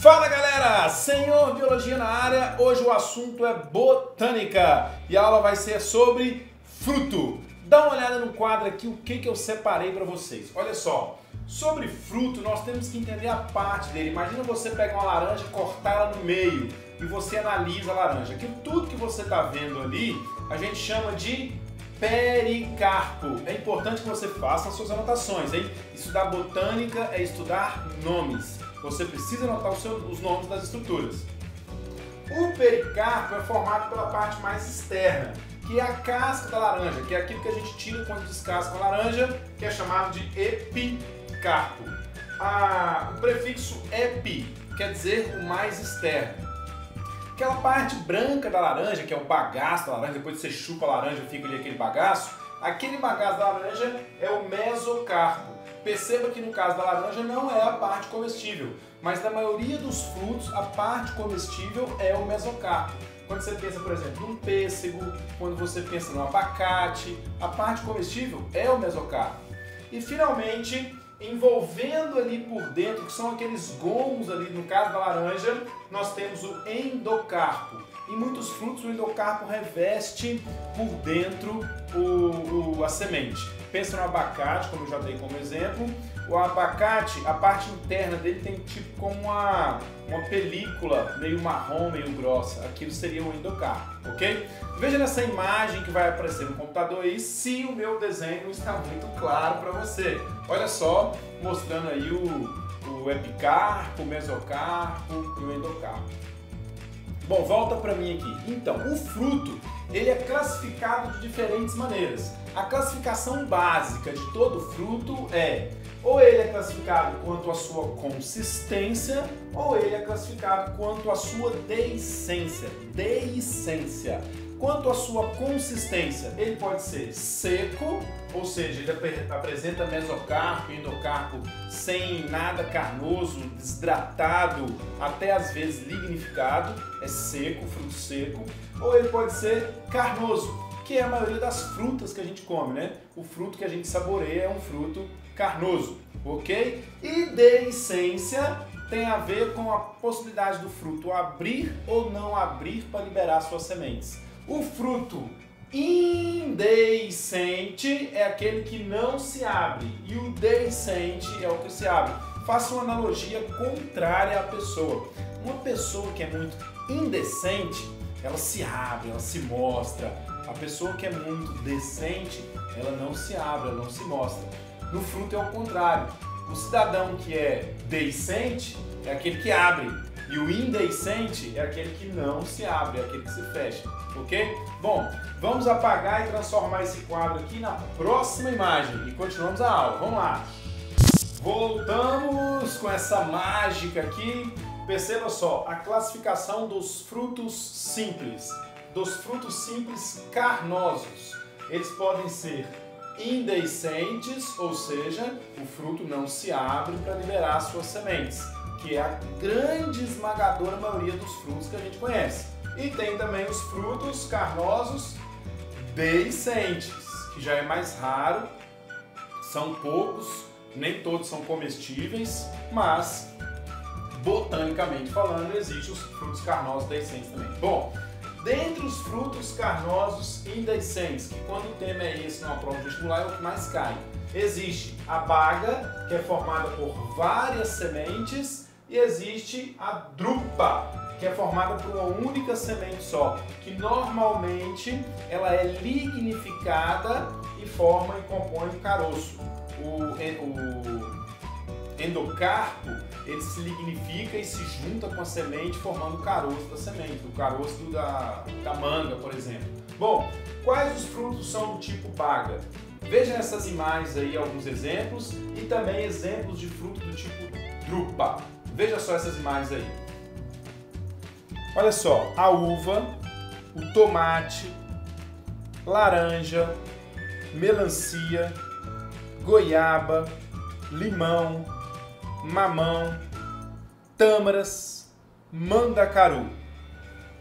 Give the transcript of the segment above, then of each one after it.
Fala galera, Senhor Biologia na área. Hoje o assunto é botânica e a aula vai ser sobre fruto. Dá uma olhada no quadro aqui, o que eu separei para vocês. Olha só, sobre fruto nós temos que entender a parte dele. Imagina você pegar uma laranja e cortar ela no meio e você analisa a laranja. Aquilo tudo que você está vendo ali a gente chama de pericarpo. É importante que você faça as suas anotações, hein? Estudar botânica é estudar nomes. Você precisa anotar os nomes das estruturas. O pericarpo é formado pela parte mais externa, que é a casca da laranja, que é aquilo que a gente tira quando descasca a laranja, que é chamado de epicarpo. O prefixo epi quer dizer o mais externo. Aquela parte branca da laranja, que é o bagaço da laranja, depois que você chupa a laranja fica ali aquele bagaço, aquele bagaço da laranja é o mesocarpo. Perceba que no caso da laranja não é a parte comestível, mas na maioria dos frutos a parte comestível é o mesocarpo. Quando você pensa, por exemplo, num pêssego, quando você pensa no abacate, a parte comestível é o mesocarpo. E finalmente, envolvendo ali por dentro, que são aqueles gomos ali, no caso da laranja, nós temos o endocarpo. Em muitos frutos o endocarpo reveste por dentro a semente. Pensa no abacate, como eu já dei como exemplo. O abacate, a parte interna dele tem tipo como uma película meio marrom, meio grossa. Aquilo seria o endocarpo, ok? Veja nessa imagem que vai aparecer no computador aí se o meu desenho está muito claro para você. Olha só, mostrando aí o epicarpo, o mesocarpo e o endocarpo. Bom, volta para mim aqui. Então, o fruto, ele é classificado de diferentes maneiras. A classificação básica de todo fruto é: ou ele é classificado quanto à sua consistência, ou ele é classificado quanto à sua deiscência. Deiscência. Quanto à sua consistência, ele pode ser seco, ou seja, ele apresenta mesocarpo e endocarpo sem nada carnoso, desidratado, até às vezes lignificado, é seco, fruto seco, ou ele pode ser carnoso, que é a maioria das frutas que a gente come, né? O fruto que a gente saboreia é um fruto carnoso, ok? E deiscência tem a ver com a possibilidade do fruto abrir ou não abrir para liberar suas sementes. O fruto indeiscente é aquele que não se abre e o deiscente é o que se abre. Faça uma analogia contrária à pessoa. Uma pessoa que é muito indecente, ela se abre, ela se mostra. A pessoa que é muito decente, ela não se abre, ela não se mostra. No fruto é o contrário. O cidadão que é deiscente é aquele que abre. E o indeiscente é aquele que não se abre, é aquele que se fecha, ok? Bom, vamos apagar e transformar esse quadro aqui na próxima imagem e continuamos a aula. Vamos lá! Voltamos com essa mágica aqui. Perceba só, a classificação dos frutos simples. Dos frutos simples carnosos. Eles podem ser indeiscentes, ou seja, o fruto não se abre para liberar suas sementes, que é a grande esmagadora maioria dos frutos que a gente conhece. E tem também os frutos carnosos deiscentes, que já é mais raro, são poucos, nem todos são comestíveis, mas botanicamente falando, existem os frutos carnosos deiscentes também. Bom, dentre os frutos carnosos indeiscentes, que quando o tema é esse numa prova vestibular é o que mais cai, existe a baga, que é formada por várias sementes, e existe a drupa, que é formada por uma única semente só, que normalmente ela é lignificada e forma e compõe um caroço. O endocarpo, ele se lignifica e se junta com a semente formando o caroço da semente, o caroço da manga, por exemplo. Bom, quais os frutos são do tipo baga? Veja nessas imagens aí alguns exemplos e também exemplos de fruto do tipo drupa. Veja só essas imagens aí. Olha só, a uva, o tomate, laranja, melancia, goiaba, limão, mamão, tâmaras, mandacaru.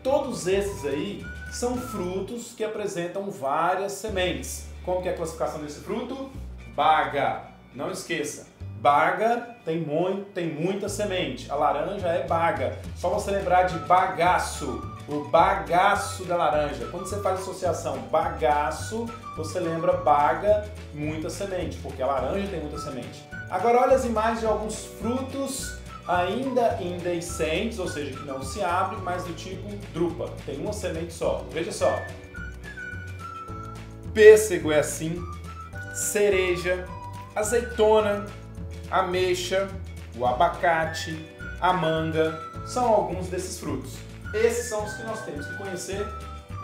Todos esses aí são frutos que apresentam várias sementes. Como que é a classificação desse fruto? Baga. Não esqueça. Baga tem muita semente. A laranja é baga. Só você lembrar de bagaço. O bagaço da laranja. Quando você faz associação bagaço, você lembra baga, muita semente, porque a laranja tem muita semente. Agora olha as imagens de alguns frutos ainda indeiscentes, ou seja, que não se abrem, mas do tipo drupa. Tem uma semente só. Veja só. Pêssego é assim, cereja, azeitona, ameixa, o abacate, a manga, são alguns desses frutos. Esses são os que nós temos que conhecer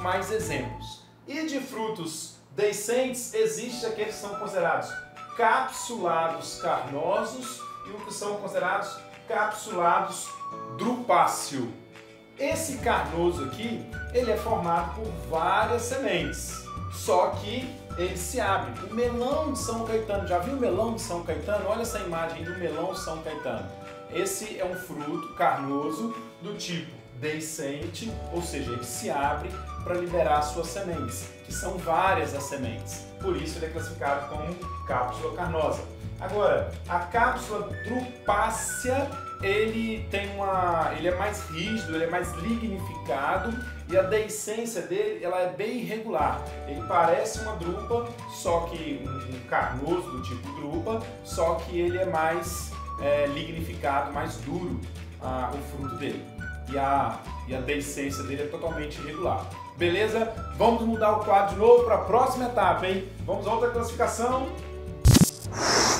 mais exemplos. E de frutos deiscentes, existem aqueles que são considerados capsulados carnosos e os que são considerados capsulados drupáceo. Esse carnoso aqui, ele é formado por várias sementes, só que ele se abre. O melão de São Caetano, já viu o melão de São Caetano? Olha essa imagem do melão de São Caetano. Esse é um fruto carnoso do tipo deiscente, ou seja, ele se abre para liberar suas sementes, que são várias as sementes. Por isso ele é classificado como cápsula carnosa. Agora, a cápsula drupácea, ele é mais rígido, ele é mais lignificado e a deiscência dele ela é bem irregular. Ele parece uma drupa, só que um carnoso do tipo drupa, só que ele é mais lignificado, mais duro o fruto dele. E a deiscência dele é totalmente irregular. Beleza? Vamos mudar o quadro de novo para a próxima etapa, hein? Vamos a outra classificação.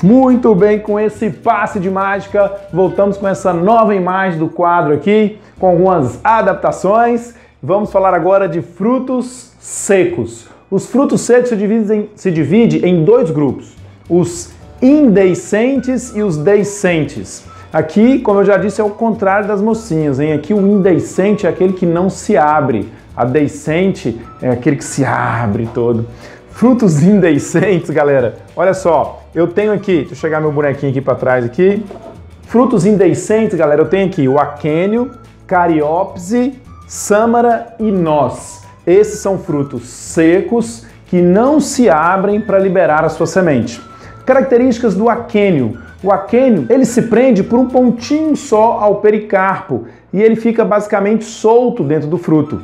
Muito bem, com esse passe de mágica, voltamos com essa nova imagem do quadro aqui, com algumas adaptações. Vamos falar agora de frutos secos. Os frutos secos se dividem em dois grupos, os indeiscentes e os deiscentes. Aqui, como eu já disse, é o contrário das mocinhas, hein? Aqui o indeiscente é aquele que não se abre, a deiscente é aquele que se abre todo. Frutos indeiscentes, galera, olha só, eu tenho aqui, deixa eu chegar meu bonequinho aqui para trás aqui. Frutos indeiscentes, galera, eu tenho aqui o aquênio, cariópse, sâmara e noz. Esses são frutos secos que não se abrem para liberar a sua semente. Características do aquênio. O aquênio, ele se prende por um pontinho só ao pericarpo e ele fica basicamente solto dentro do fruto.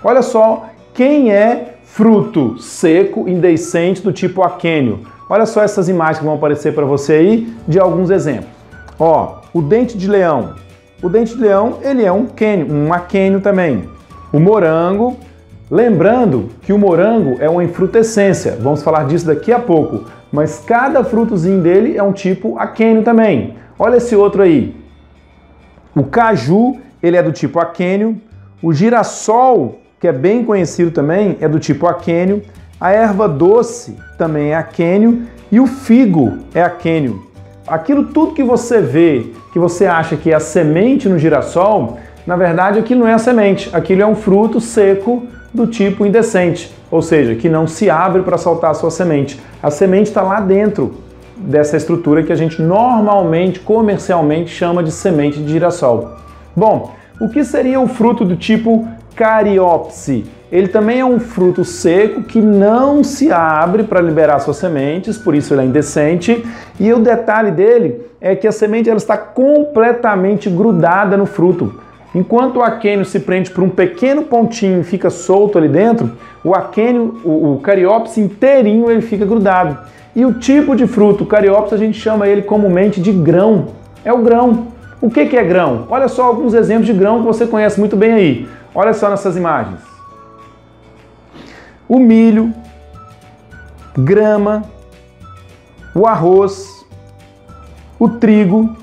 Olha só quem é fruto seco, indeiscente, do tipo aquênio. Olha só essas imagens que vão aparecer para você aí de alguns exemplos. Ó, o dente de leão. O dente de leão, ele é um aquênio também. O morango, lembrando que o morango é uma infrutescência. Vamos falar disso daqui a pouco. Mas cada frutozinho dele é um tipo aquênio também. Olha esse outro aí. O caju, ele é do tipo aquênio. O girassol, que é bem conhecido também, é do tipo aquênio. A erva doce também é aquênio. E o figo é aquênio. Aquilo tudo que você vê, que você acha que é a semente no girassol, na verdade aquilo não é a semente. Aquilo é um fruto seco do tipo indeiscente, ou seja, que não se abre para soltar a sua semente. A semente está lá dentro dessa estrutura que a gente normalmente, comercialmente, chama de semente de girassol. Bom, o que seria o fruto do tipo cariópse? Ele também é um fruto seco que não se abre para liberar suas sementes, por isso ele é indeiscente. E o detalhe dele é que a semente ela está completamente grudada no fruto. Enquanto o aquênio se prende por um pequeno pontinho e fica solto ali dentro, o aquênio, o cariópse inteirinho, ele fica grudado. E o tipo de fruto, o cariópse, a gente chama ele comumente de grão. É o grão. O que é grão? Olha só alguns exemplos de grão que você conhece muito bem aí. Olha só nessas imagens. O milho, grama, o arroz, o trigo.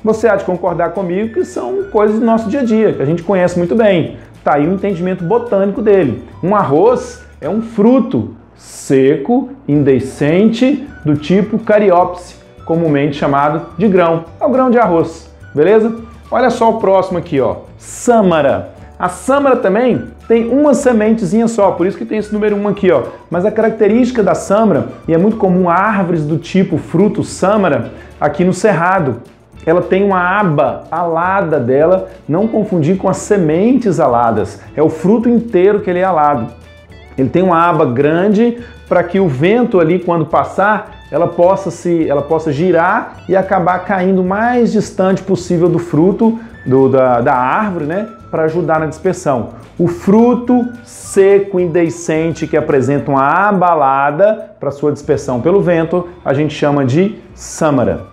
Você há de concordar comigo que são coisas do nosso dia a dia, que a gente conhece muito bem. Tá aí o entendimento botânico dele. Um arroz é um fruto seco, indeiscente, do tipo cariópse, comumente chamado de grão. É o grão de arroz, beleza? Olha só o próximo aqui, ó. Sâmara. A sâmara também tem uma sementezinha só, por isso que tem esse número 1 aqui, ó. Mas a característica da sâmara, e é muito comum árvores do tipo fruto sâmara aqui no cerrado, ela tem uma aba alada dela, não confundir com as sementes aladas. É o fruto inteiro que ele é alado. Ele tem uma aba grande para que o vento ali, quando passar, ela possa girar e acabar caindo o mais distante possível do fruto, da árvore, né, para ajudar na dispersão. O fruto seco indehiscente que apresenta uma abalada para sua dispersão pelo vento, a gente chama de sâmara.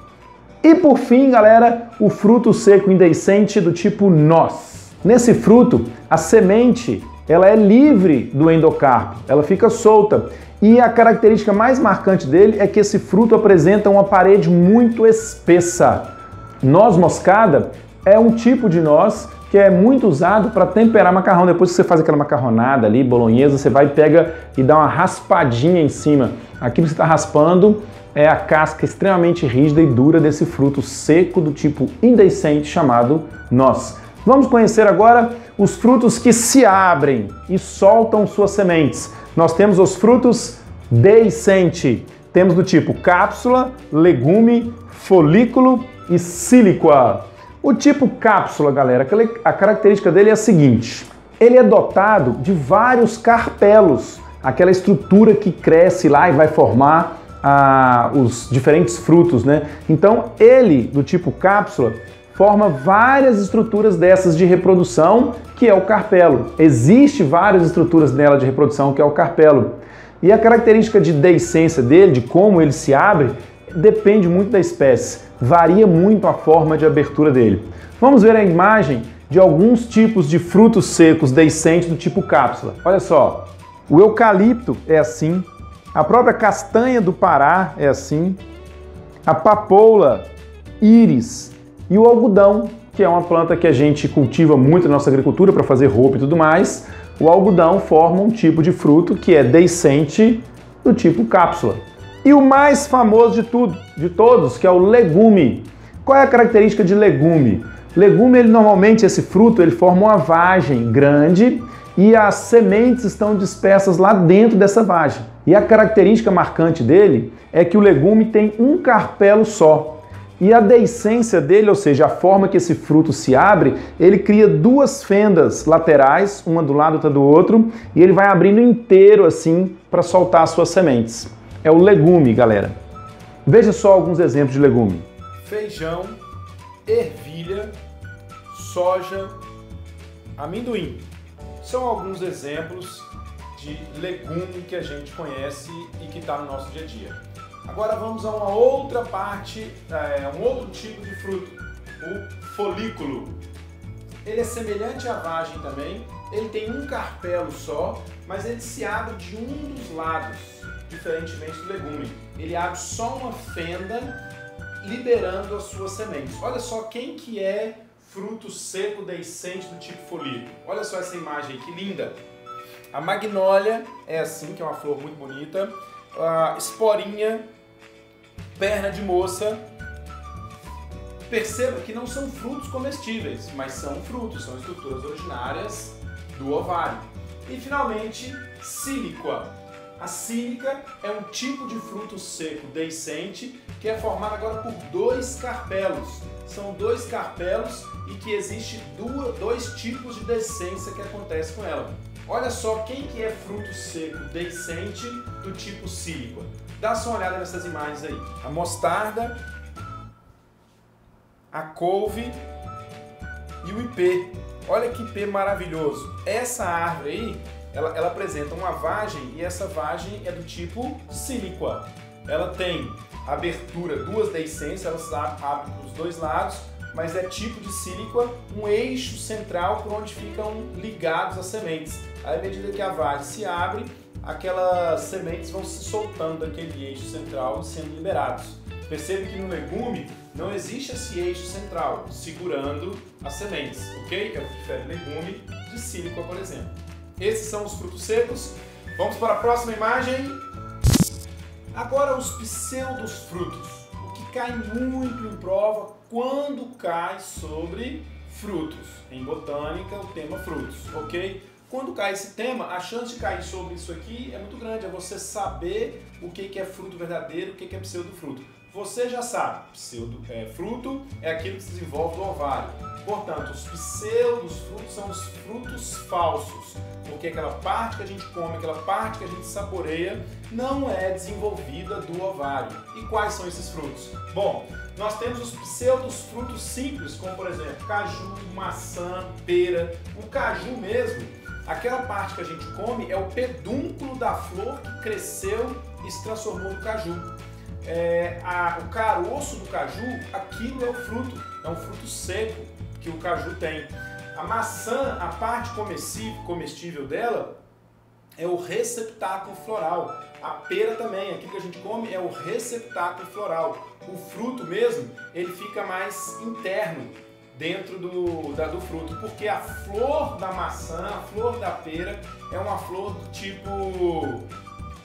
E por fim, galera, o fruto seco indehiscente do tipo noz. Nesse fruto, a semente ela é livre do endocarpo, ela fica solta. E a característica mais marcante dele é que esse fruto apresenta uma parede muito espessa. Noz moscada é um tipo de noz que é muito usado para temperar macarrão. Depois que você faz aquela macarronada ali, bolonhesa, você vai, pega e dá uma raspadinha em cima. Aquilo que você está raspando é a casca extremamente rígida e dura desse fruto seco do tipo indehiscente chamado noz. Vamos conhecer agora os frutos que se abrem e soltam suas sementes. Nós temos os frutos dehiscente. Temos do tipo cápsula, legume, folículo e síliqua. O tipo cápsula, galera, a característica dele é a seguinte: ele é dotado de vários carpelos, aquela estrutura que cresce lá e vai formar os diferentes frutos, né? Então, ele, do tipo cápsula, forma várias estruturas dessas de reprodução, que é o carpelo. Existem várias estruturas nela de reprodução, que é o carpelo. E a característica de dehiscência dele, de como ele se abre, depende muito da espécie. Varia muito a forma de abertura dele. Vamos ver a imagem de alguns tipos de frutos secos dehiscentes do tipo cápsula. Olha só, o eucalipto é assim, a própria castanha do Pará é assim, a papoula, íris e o algodão, que é uma planta que a gente cultiva muito na nossa agricultura para fazer roupa e tudo mais. O algodão forma um tipo de fruto que é dehiscente do tipo cápsula. E o mais famoso de todos, que é o legume. Qual é a característica de legume? Legume, normalmente esse fruto, ele forma uma vagem grande e as sementes estão dispersas lá dentro dessa vagem. E a característica marcante dele é que o legume tem um carpelo só. E a dehiscência dele, ou seja, a forma que esse fruto se abre, ele cria duas fendas laterais, uma do lado e outra do outro, e ele vai abrindo inteiro assim para soltar as suas sementes. É o legume, galera. Veja só alguns exemplos de legume. Feijão, ervilha, soja, amendoim. São alguns exemplos de legume que a gente conhece e que está no nosso dia a dia. Agora vamos a uma outra parte, um outro tipo de fruto, o folículo. Ele é semelhante à vagem também, ele tem um carpelo só, mas ele se abre de um dos lados, diferentemente do legume. Ele abre só uma fenda, liberando as suas sementes. Olha só quem que é fruto seco dehiscente do tipo folículo. Olha só essa imagem aí, que linda! A magnólia é assim, que é uma flor muito bonita. A esporinha, perna de moça. Perceba que não são frutos comestíveis, mas são frutos, são estruturas originárias do ovário. E finalmente, síliqua. A sílica é um tipo de fruto seco dehiscente que é formado agora por dois carpelos. São dois carpelos e que existe dois tipos de dehiscência que acontece com ela. Olha só quem que é fruto seco dehiscente do tipo síliqua. Dá só uma olhada nessas imagens aí. A mostarda, a couve e o ipê. Olha que ipê maravilhoso. Essa árvore aí, ela apresenta uma vagem e essa vagem é do tipo síliqua. Ela tem abertura, duas dehiscências, elas abrem para os dois lados, mas é tipo de síliqua, um eixo central por onde ficam ligados as sementes. Aí, à medida que a vagem se abre, aquelas sementes vão se soltando daquele eixo central e sendo liberados. Percebe que no legume não existe esse eixo central segurando as sementes, ok? É o que difere legume de síliqua, por exemplo. Esses são os frutos secos. Vamos para a próxima imagem. Agora os pseudos frutos, o que cai muito em prova quando cai sobre frutos. Em botânica, o tema frutos, ok? Quando cai esse tema, a chance de cair sobre isso aqui é muito grande. É você saber o que é fruto verdadeiro, o que é pseudofruto. Você já sabe, fruto é aquilo que se desenvolve do ovário. Portanto, os pseudofrutos são os frutos falsos, porque aquela parte que a gente come, aquela parte que a gente saboreia, não é desenvolvida do ovário. E quais são esses frutos? Bom, nós temos os pseudofrutos simples, como por exemplo, caju, maçã, pera. O caju mesmo, aquela parte que a gente come é o pedúnculo da flor que cresceu e se transformou no caju. O caroço do caju, aquilo é o fruto, é um fruto seco que o caju tem. A maçã, a parte comestível dela, é o receptáculo floral. A pera também, aquilo que a gente come é o receptáculo floral. O fruto mesmo, ele fica mais interno dentro do fruto, porque a flor da maçã, a flor da pera, é uma flor do tipo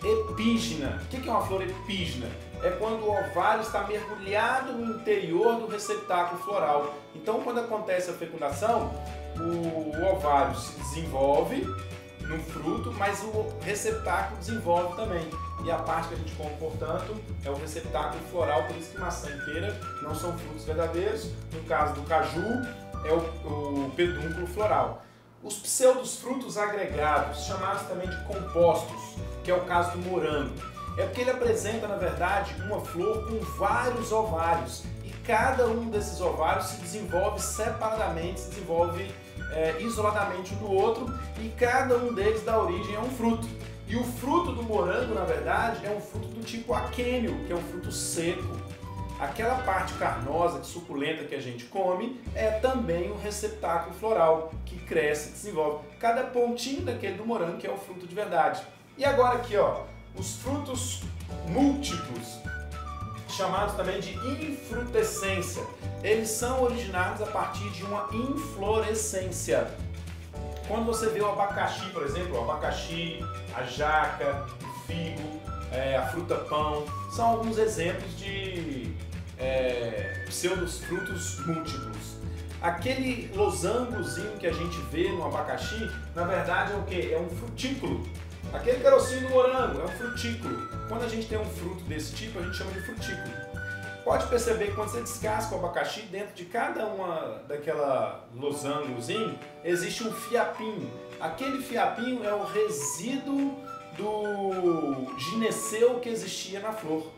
epígena. O que é uma flor epígena? É quando o ovário está mergulhado no interior do receptáculo floral. Então, quando acontece a fecundação, o ovário se desenvolve no fruto, mas o receptáculo desenvolve também. E a parte que a gente come, portanto, é o receptáculo floral, por isso que maçã e pera não são frutos verdadeiros. No caso do caju, é o pedúnculo floral. Os pseudofrutos agregados, chamados também de compostos, que é o caso do morango, é porque ele apresenta, na verdade, uma flor com vários ovários. E cada um desses ovários se desenvolve separadamente, se desenvolve isoladamente um do outro, e cada um deles dá origem a um fruto. E o fruto do morango, na verdade, é um fruto do tipo aquênio, que é um fruto seco. Aquela parte carnosa, suculenta que a gente come, é também um receptáculo floral, que cresce e desenvolve. Cada pontinho daquele do morango que é o fruto de verdade. E agora aqui, ó, os frutos múltiplos, chamados também de infrutescência. Eles são originados a partir de uma inflorescência. Quando você vê o abacaxi, por exemplo, o abacaxi, a jaca, o figo, a fruta-pão, são alguns exemplos de pseudofrutos múltiplos. Aquele losangozinho que a gente vê no abacaxi, na verdade é o quê? É um frutículo. Aquele carocinho do morango é um frutículo. Quando a gente tem um fruto desse tipo, a gente chama de frutículo. Pode perceber que quando você descasca o abacaxi, dentro de cada uma daquela losangozinho, existe um fiapinho. Aquele fiapinho é o resíduo do gineceu que existia na flor.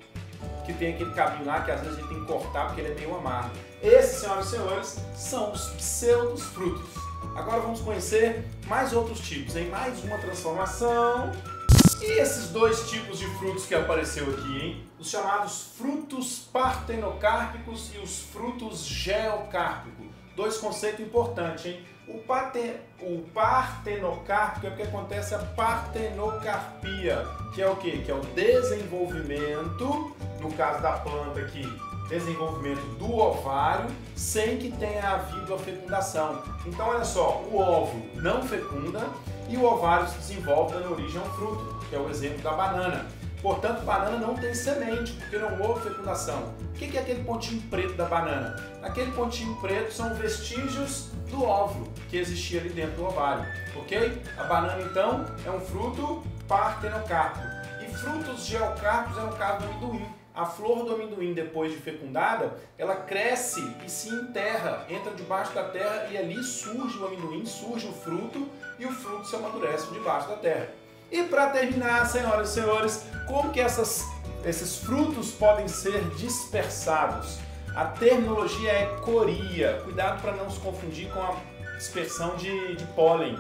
Que tem aquele cabinho lá que às vezes a gente tem que cortar porque ele é meio amargo. Esses, senhoras e senhores, são os pseudofrutos. Agora vamos conhecer mais outros tipos, hein? Mais uma transformação. E esses dois tipos de frutos que apareceu aqui, hein? Os chamados frutos partenocárpicos e os frutos geocárpicos. Dois conceitos importantes, hein? O partenocárpico é porque acontece a partenocarpia, que é o quê? Que é o desenvolvimento, no caso da planta aqui, desenvolvimento do ovário sem que tenha havido a fecundação. Então, olha só, o óvulo não fecunda e o ovário se desenvolve dando origem a um fruto, que é o exemplo da banana. Portanto, banana não tem semente, porque não houve fecundação. O que é aquele pontinho preto da banana? Aquele pontinho preto são vestígios do óvulo que existia ali dentro do ovário, ok? A banana, então, é um fruto partenocárpico. E frutos geocárpicos é no caso do amendoim. A flor do amendoim, depois de fecundada, ela cresce e se enterra, entra debaixo da terra e ali surge o amendoim, surge o fruto e o fruto se amadurece debaixo da terra. E para terminar, senhoras e senhores, como que esses frutos podem ser dispersados? A terminologia é coria. Cuidado para não se confundir com a dispersão de pólen.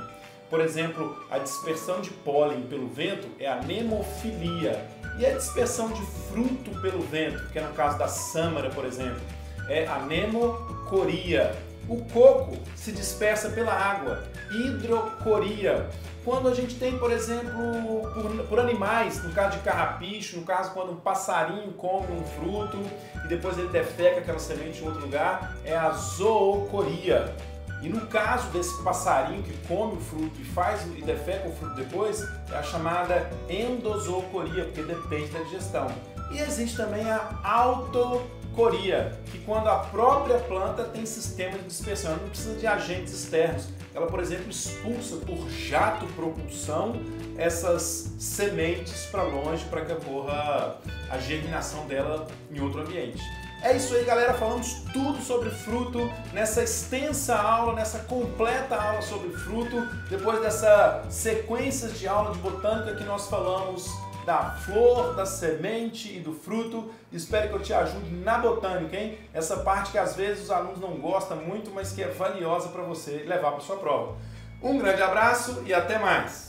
Por exemplo, a dispersão de pólen pelo vento é a nemofilia. E a dispersão de fruto pelo vento, que é no caso da sâmara, por exemplo, é a nemocoria. O coco se dispersa pela água, hidrocoria. Quando a gente tem, por exemplo, por animais, no caso de carrapicho, no caso quando um passarinho come um fruto e depois ele defeca aquela semente em outro lugar, é a zoocoria. E no caso desse passarinho que come o fruto e defeca o fruto depois, é a chamada endozoocoria, porque depende da digestão. E existe também a autocoria. micoria, que quando a própria planta tem sistema de dispersão, ela não precisa de agentes externos. Ela, por exemplo, expulsa por jato propulsão essas sementes para longe para que ocorra a germinação dela em outro ambiente. É isso aí, galera, falamos tudo sobre fruto nessa extensa aula, nessa completa aula sobre fruto, depois dessa sequência de aula de botânica que nós falamos da flor, da semente e do fruto. Espero que eu te ajude na botânica, hein? Essa parte que às vezes os alunos não gostam muito, mas que é valiosa para você levar para sua prova. Um grande abraço e até mais!